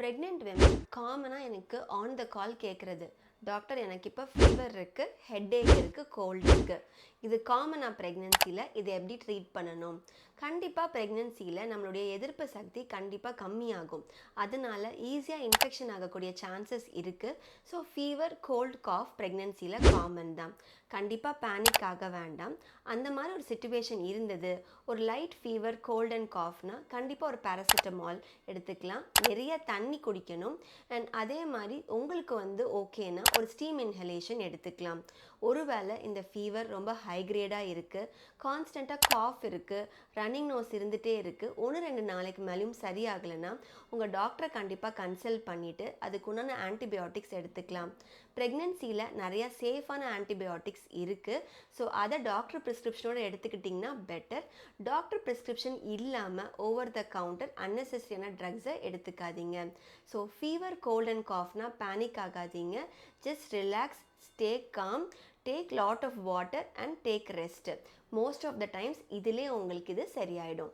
Pregnant women காமனாக எனக்கு on the கால் கேட்குறது, டாக்டர் எனக்கு இப்போ ஃபீவர் இருக்குது, ஹெட்டேக் இருக்குது, கோல்டு இருக்குது. இது காமனாக ப்ரெக்னென்சியில் இதை எப்படி ட்ரீட் பண்ணணும்? கண்டிப்பாக ப்ரெக்னென்சியில் நம்மளுடைய எதிர்ப்பு சக்தி கண்டிப்பாக கம்மியாகும். அதனால ஈஸியாக இன்ஃபெக்ஷன் ஆகக்கூடிய சான்சஸ் இருக்குது. ஸோ ஃபீவர், கோல்டு, காஃப் ப்ரெக்னென்சியில் காமன் தான். கண்டிப்பாக பேனிக் ஆக வேண்டாம். அந்த மாதிரி ஒரு சிச்சுவேஷன் இருந்தது, ஒரு லைட் ஃபீவர், கோல்ட் அண்ட் காஃப்னா கண்டிப்பாக ஒரு பேராசிட்டமால் எடுத்துக்கலாம். நிறைய தண்ணி குடிக்கணும். அண்ட் அதே மாதிரி உங்களுக்கு ஓகேனா ஒரு ஸ்டீம் இன்ஹலேஷன் எடுத்துக்கலாம். ஒருவேளை இந்த ஃபீவர் ரொம்ப ஹை கிரேடாக இருக்குது, கான்ஸ்டண்ட்டாக காஃப் இருக்குது, ரன்னிங் நோஸ் இருந்துகிட்டே இருக்குது, 1-2 நாளைக்கு மேலேயும் சரியாகலைன்னா உங்கள் டாக்டரை கண்டிப்பாக கன்சல்ட் பண்ணிவிட்டு அதுக்குண்டான ஆன்டிபயோட்டிக்ஸ் எடுத்துக்கலாம். ப்ரெக்னென்சியில் நிறையா சேஃபான ஆன்டிபயோட்டிக்ஸ் இருக்குது. ஸோ அதை டாக்டர் ப்ரிஸ்கிரிப்ஷனோடு எடுத்துக்கிட்டிங்கன்னா பெட்டர். டாக்டர் ப்ரிஸ்கிரிப்ஷன் இல்லாமல் ஓவர் த கவுண்டர் அன்னெசரியான ட்ரக்ஸை எடுத்துக்காதீங்க. ஸோ ஃபீவர், கோல்ட் அண்ட் காஃப்னா பேனிக் ஆகாதீங்க. Just relax, stay calm, take lot of water and take rest. Most of the times இதிலே உங்களுக்கு இது சரியாயிடும்.